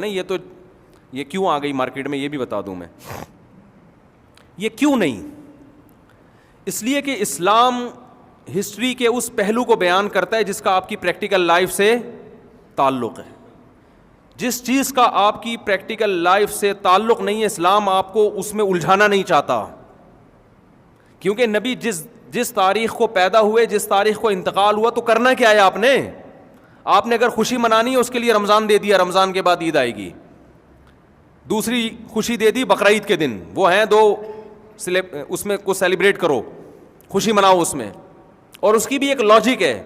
نا یہ کیوں آ گئی مارکیٹ میں, یہ بھی بتا دوں میں. یہ کیوں نہیں, اس لیے کہ اسلام ہسٹری کے اس پہلو کو بیان کرتا ہے جس کا آپ کی پریکٹیکل لائف سے تعلق ہے. جس چیز کا آپ کی پریکٹیکل لائف سے تعلق نہیں ہے, اسلام آپ کو اس میں الجھانا نہیں چاہتا. کیونکہ نبی جس تاریخ کو پیدا ہوئے, جس تاریخ کو انتقال ہوا, تو کرنا کیا ہے آپ نے اگر خوشی منانی ہے اس کے لیے رمضان دے دیا, رمضان کے بعد عید آئے گی. دوسری خوشی دے دی بقرعید کے دن, وہ ہیں دو, اس میں کو سیلیبریٹ کرو, خوشی مناؤ اس میں. اور اس کی بھی ایک لاجک ہے,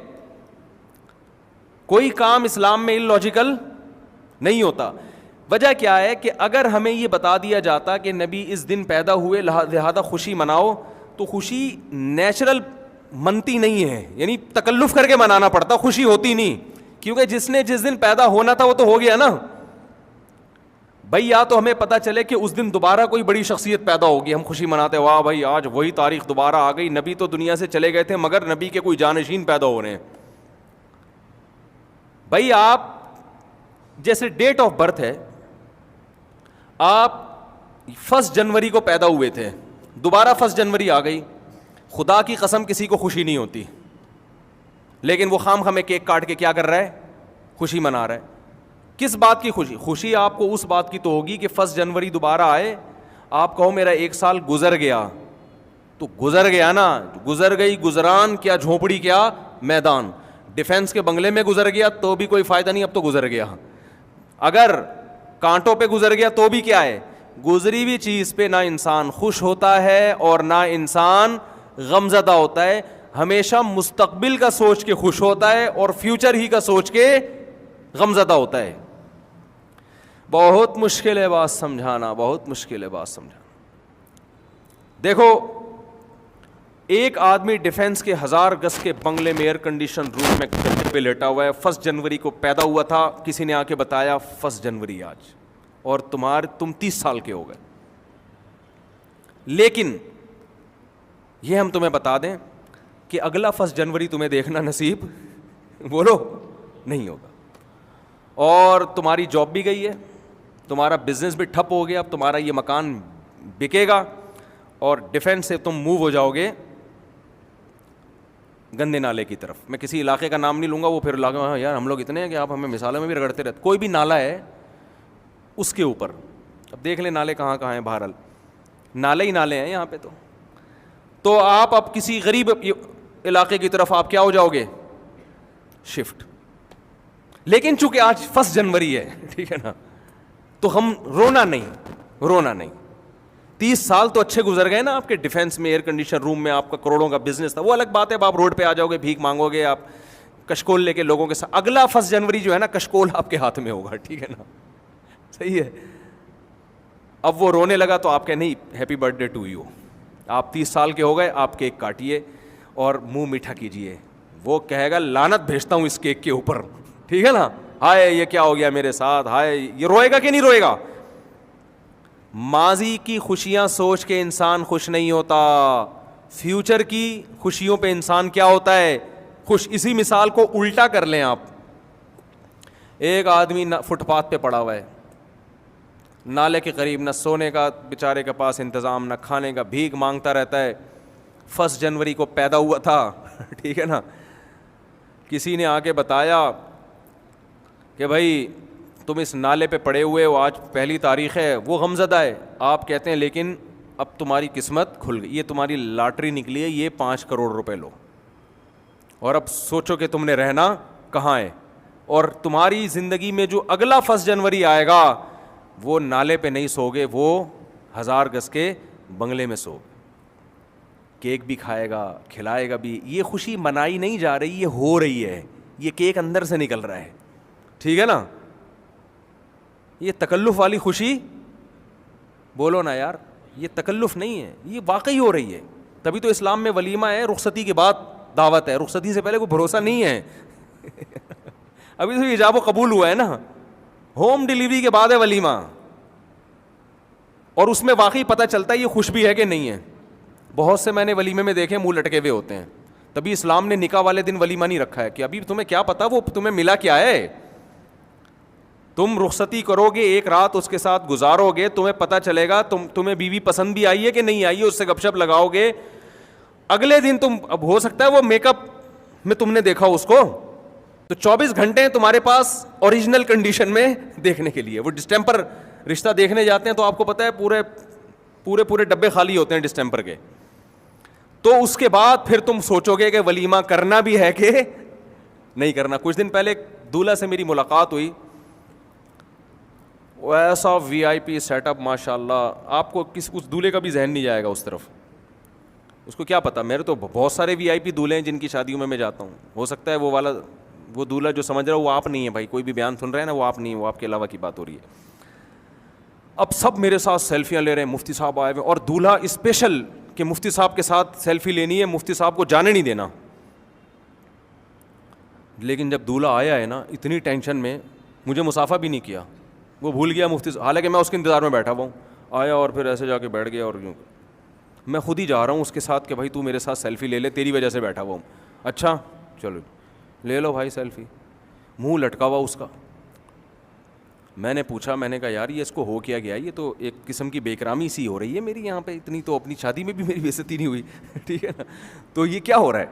کوئی کام اسلام میں اللاجیکل نہیں ہوتا. وجہ کیا ہے کہ اگر ہمیں یہ بتا دیا جاتا کہ نبی اس دن پیدا ہوئے لہذا خوشی مناؤ, تو خوشی نیچرل منتی نہیں ہے, یعنی تکلف کر کے منانا پڑتا, خوشی ہوتی نہیں. کیونکہ جس دن پیدا ہونا تھا وہ تو ہو گیا نا بھائی. یا تو ہمیں پتا چلے کہ اس دن دوبارہ کوئی بڑی شخصیت پیدا ہوگی, ہم خوشی مناتے, واہ بھائی آج وہی تاریخ دوبارہ آ گئی, نبی تو دنیا سے چلے گئے تھے مگر نبی کے کوئی جانشین پیدا ہو رہے ہیں. بھائی آپ جیسے ڈیٹ آف برتھ ہے, آپ 1 جنوری کو پیدا ہوئے تھے, دوبارہ 1 جنوری آ گئی, خدا کی قسم کسی کو خوشی نہیں ہوتی, لیکن وہ خام خامے کیک کاٹ کے کیا کر رہا ہے, خوشی منا رہا ہے. کس بات کی خوشی؟ خوشی آپ کو اس بات کی تو ہوگی کہ 1 جنوری دوبارہ آئے, آپ کہو میرا 1 سال گزر گیا, تو گزر گیا نا, گزر گئی گزران, کیا جھونپڑی کیا میدان, ڈیفینس کے بنگلے میں گزر گیا تو بھی کوئی فائدہ نہیں, اب تو گزر گیا. اگر کانٹوں پہ گزر گیا تو بھی کیا ہے, گزری ہوئی چیز پہ نہ انسان خوش ہوتا ہے اور نہ انسان غمزدہ ہوتا ہے, ہمیشہ مستقبل کا سوچ کے خوش ہوتا ہے اور فیوچر ہی کا سوچ کے غمزدہ ہوتا ہے. بہت مشکل ہے بات سمجھانا, بہت مشکل ہے بات سمجھانا. دیکھو ایک آدمی ڈیفینس کے 1000 گز کے بنگلے میں ایئر کنڈیشن روم میں گدے پہ لیٹا ہوا ہے, 1 جنوری کو پیدا ہوا تھا, کسی نے آ کے بتایا 1 جنوری آج, اور تم 30 سال کے ہو گئے. لیکن یہ ہم تمہیں بتا دیں کہ اگلا 1 جنوری تمہیں دیکھنا نصیب بولو نہیں ہوگا, اور تمہاری جاب بھی گئی ہے, تمہارا بزنس بھی ٹھپ ہو گیا, اب تمہارا یہ مکان بکے گا, اور ڈیفینس سے تم موو ہو جاؤ گے گندے نالے کی طرف. میں کسی علاقے کا نام نہیں لوں گا, وہ پھر علاقے میں یار ہم لوگ اتنے ہیں کہ آپ ہمیں مثالوں میں بھی رگڑتے رہتے. کوئی بھی نالا ہے اس کے اوپر, اب دیکھ لیں نالے کہاں کہاں ہیں, بہرحال نالے ہی نالے ہیں یہاں پہ. تو آپ اب کسی غریب علاقے کی طرف آپ کیا ہو جاؤ گے, شفٹ. لیکن چونکہ آج 1 جنوری ہے, ٹھیک ہے نا, تو ہم رونا نہیں. 30 سال تو اچھے گزر گئے نا آپ کے, ڈیفینس میں ایئر کنڈیشن روم میں آپ کا کروڑوں کا بزنس تھا, وہ الگ بات ہے. اب آپ روڈ پہ آ جاؤ گے, بھیک مانگو گے, آپ کشکول لے کے لوگوں کے ساتھ. اگلا 1 جنوری جو ہے نا, کشکول آپ کے ہاتھ میں ہوگا, ٹھیک ہے نا, صحیح ہے. اب وہ رونے لگا تو آپ کہ نہیں happy birthday to you, آپ 30 سال کے ہو گئے, آپ کیک کاٹیے اور منہ میٹھا کیجیے. وہ کہے گا لعنت بھیجتا ہوں اس کیک کے اوپر, ٹھیک ہے نا, ہائے یہ کیا ہو گیا میرے ساتھ, ہائے. یہ روئے گا کہ نہیں روئے گا؟ ماضی کی خوشیاں سوچ کے انسان خوش نہیں ہوتا, فیوچر کی خوشیوں پہ انسان کیا ہوتا ہے, خوش. اسی مثال کو الٹا کر لیں آپ. ایک آدمی فٹ پاتھ پہ پڑا ہوا ہے, نالے کے قریب, نہ سونے کا بیچارے کے پاس انتظام, نہ کھانے کا, بھیک مانگتا رہتا ہے. 1 جنوری کو پیدا ہوا تھا, ٹھیک ہے نا, کسی نے آ کے بتایا کہ بھائی تم اس نالے پہ پڑے ہوئے ہو, آج پہلی تاریخ ہے, وہ غمزدہ ہے. آپ کہتے ہیں لیکن اب تمہاری قسمت کھل گئی, یہ تمہاری لاٹری نکلی ہے, یہ 5 کروڑ روپے لو, اور اب سوچو کہ تم نے رہنا کہاں ہے, اور تمہاری زندگی میں جو اگلا 1 جنوری آئے گا وہ نالے پہ نہیں سوگے, وہ 1000 گز کے بنگلے میں سو. کیک بھی کھائے گا, کھلائے گا بھی. یہ خوشی منائی نہیں جا رہی, یہ ہو رہی ہے, یہ کیک اندر سے نکل رہا ہے, ٹھیک ہے نا. یہ تکلف والی خوشی بولو نا یار, یہ تکلف نہیں ہے, یہ واقعی ہو رہی ہے. تبھی تو اسلام میں ولیمہ ہے, رخصتی کے بعد دعوت ہے, رخصتی سے پہلے کوئی بھروسہ نہیں ہے. ابھی تو ایجاب و قبول ہوا ہے نا, ہوم ڈلیوری کے بعد ہے ولیمہ, اور اس میں واقعی پتہ چلتا ہے یہ خوش بھی ہے کہ نہیں ہے. بہت سے میں نے ولیمے میں دیکھے منہ لٹکے ہوئے ہوتے ہیں. تبھی اسلام نے نکاح والے دن ولیمہ نہیں رکھا ہے کہ ابھی تمہیں کیا پتا وہ تمہیں ملا کیا ہے. تم رخصتی کرو گے، ایک رات اس کے ساتھ گزارو گے، تمہیں پتہ چلے گا تمہیں بیوی پسند بھی آئی ہے کہ نہیں آئی ہے، اس سے گپ شپ لگاؤ گے. اگلے دن تم، اب ہو سکتا ہے وہ میک اپ میں تم نے دیکھا اس کو، تو 24 گھنٹے ہیں تمہارے پاس اوریجنل کنڈیشن میں دیکھنے کے لیے. وہ ڈسٹمپر رشتہ دیکھنے جاتے ہیں تو آپ کو پتہ ہے پورے ڈبے خالی ہوتے ہیں ڈسٹمپر کے. تو اس کے بعد پھر تم سوچو گے کہ ولیمہ کرنا بھی ہے کہ نہیں کرنا. کچھ دن پہلے دولہا سے میری ملاقات ہوئی، وہ ایسا وی آئی پی سیٹ اپ ماشاء اللہ، آپ کو اس دولہے کا بھی ذہن نہیں جائے گا اس طرف. اس کو کیا پتا، میرے تو بہت سارے وی آئی پی دولہے ہیں جن کی شادیوں میں جاتا ہوں. ہو سکتا ہے وہ دولہا جو سمجھ رہا ہو وہ آپ نہیں ہے بھائی، کوئی بھی بیان سن رہے ہیں نا، وہ آپ نہیں ہے، وہ آپ کے علاوہ کی بات ہو رہی ہے. اب سب میرے ساتھ سیلفیاں لے رہے ہیں، مفتی صاحب آئے ہوئے، اور دولہا اسپیشل کہ مفتی صاحب کے ساتھ سیلفی لینی ہے، مفتی صاحب کو جانے نہیں دینا. لیکن جب دولہا آیا ہے نا، اتنی ٹینشن میں مجھے مصافحہ بھی نہیں کیا، وہ بھول گیا مفتی صاحب، حالانکہ میں اس کے انتظار میں بیٹھا ہوا ہوں. آیا اور پھر ایسے جا کے بیٹھ گیا، اور میں خود ہی جا رہا ہوں اس کے ساتھ کہ بھائی تو میرے ساتھ سیلفی لے لے، تیری وجہ سے بیٹھا ہوا ہوں. اچھا چلو لے لو بھائی سیلفی. منہ لٹکا ہوا اس کا. میں نے پوچھا، میں نے کہا یار یہ اس کو ہو کیا گیا، یہ تو ایک قسم کی بے اکرامی سی ہو رہی ہے میری یہاں پہ، اتنی تو اپنی شادی میں بھی میری بے عزتی نہیں ہوئی. ٹھیک ہے نا، تو یہ کیا ہو رہا ہے؟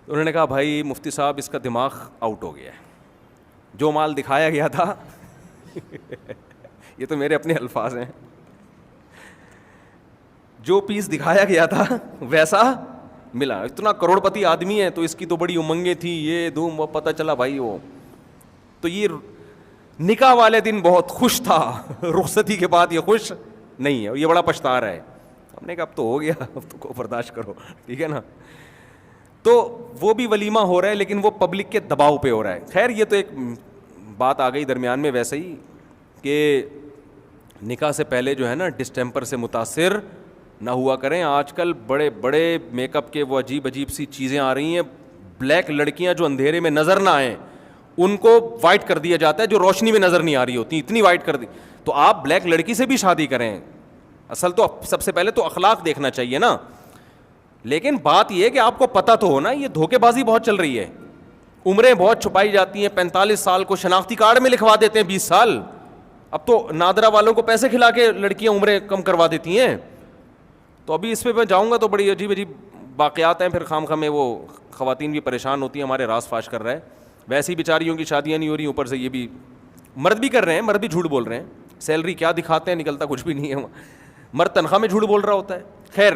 انہوں نے کہا بھائی مفتی صاحب اس کا دماغ آؤٹ ہو گیا ہے، جو مال دکھایا گیا تھا یہ تو میرے اپنے الفاظ ہیں، جو پیس دکھایا گیا تھا ویسا ملا. اتنا کروڑ پتی آدمی ہے تو اس کی تو بڑی امنگیں تھیں، یہ دھوم، وہ پتہ چلا بھائی وہ تو یہ نکاح والے دن بہت خوش تھا، رخصتی کے بعد یہ خوش نہیں ہے، یہ بڑا پچھتا رہا ہے. ہم نے کہا اب تو ہو گیا، اب تو کو برداشت کرو. ٹھیک ہے نا، تو وہ بھی ولیمہ ہو رہا ہے لیکن وہ پبلک کے دباؤ پہ ہو رہا ہے. خیر یہ تو ایک بات آ گئی درمیان میں ویسے ہی کہ نکاح سے پہلے جو ہے نا ڈسٹمپر سے متاثر نہ ہوا کریں. آج کل بڑے بڑے میک اپ کے وہ عجیب عجیب سی چیزیں آ رہی ہیں. بلیک لڑکیاں جو اندھیرے میں نظر نہ آئیں ان کو وائٹ کر دیا جاتا ہے، جو روشنی میں نظر نہیں آ رہی ہوتی اتنی وائٹ کر دی. تو آپ بلیک لڑکی سے بھی شادی کریں، اصل تو سب سے پہلے تو اخلاق دیکھنا چاہیے نا. لیکن بات یہ ہے کہ آپ کو پتہ تو ہونا یہ دھوکے بازی بہت چل رہی ہے. عمریں بہت چھپائی جاتی ہیں، 45 سال کو شناختی کارڈ میں لکھوا دیتے ہیں 20 سال. اب تو نادرا والوں کو پیسے کھلا کے لڑکیاں عمریں کم کروا دیتی ہیں. تو ابھی اس پہ میں جاؤں گا تو بڑی عجیب عجیب واقعات ہیں، پھر خام میں وہ خواتین بھی پریشان ہوتی ہیں، ہمارے راز فاش کر رہا ہے. ویسے ہی بیچاریوں کی شادیاں نہیں ہو رہی، اوپر سے یہ بھی مرد بھی کر رہے ہیں، مرد بھی جھوٹ بول رہے ہیں. سیلری کیا دکھاتے ہیں، نکلتا کچھ بھی نہیں ہے. مرد تنخواہ میں جھوٹ بول رہا ہوتا ہے. خیر،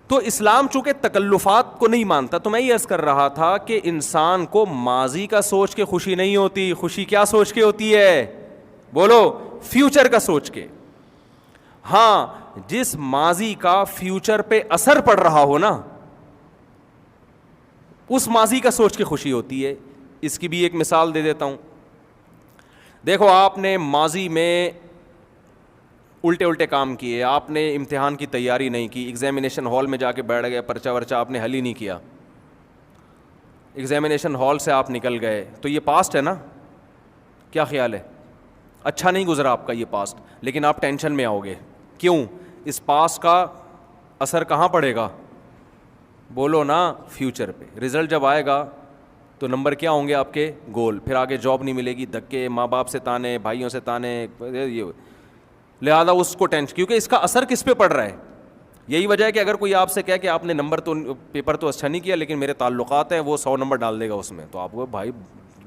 تو اسلام چونکہ تکلفات کو نہیں مانتا، تو میں یہ عرض کر رہا تھا کہ انسان کو ماضی کا سوچ کے خوشی نہیں ہوتی. خوشی کیا سوچ کے ہوتی ہے؟ بولو، فیوچر کا سوچ کے. ہاں، جس ماضی کا فیوچر پہ اثر پڑ رہا ہو نا، اس ماضی کا سوچ کے خوشی ہوتی ہے. اس کی بھی ایک مثال دے دیتا ہوں. دیکھو، آپ نے ماضی میں الٹے کام کیے، آپ نے امتحان کی تیاری نہیں کی، ایگزامینیشن ہال میں جا کے بیٹھ گئے، پرچہ ورچہ آپ نے حل ہی نہیں کیا، ایگزامینیشن ہال سے آپ نکل گئے، تو یہ پاسٹ ہے نا. کیا خیال ہے؟ اچھا نہیں گزرا آپ کا یہ پاسٹ، لیکن آپ ٹینشن میں آؤ گے. کیوں؟ اس پاسٹ کا اثر کہاں پڑے گا؟ بولو نا، فیوچر پہ. رزلٹ جب آئے گا تو نمبر کیا ہوں گے آپ کے؟ گول. پھر آگے جاب نہیں ملے گی، دھکے، ماں باپ سے تانے، بھائیوں سے تانے، یہ. لہٰذا اس کو ٹینشن، کیونکہ اس کا اثر کس پہ پڑ رہا ہے. یہی وجہ ہے کہ اگر کوئی آپ سے کہے کہ آپ نے نمبر تو پیپر تو اچھا نہیں کیا لیکن میرے تعلقات ہیں، وہ 100 نمبر ڈال دے گا اس میں، تو آپ کو بھائی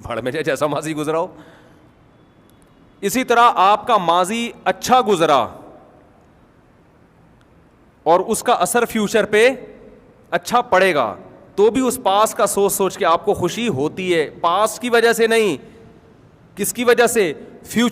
بھاڑ میں جائے، جیسا ماضی گزرا ہو. اسی طرح آپ کا ماضی اچھا گزرا اور اس کا اثر فیوچر پہ اچھا پڑے گا، تو بھی اس پاس کا سوچ کے آپ کو خوشی ہوتی ہے. پاس کی وجہ سے نہیں، کس کی وجہ سے؟ فیوچر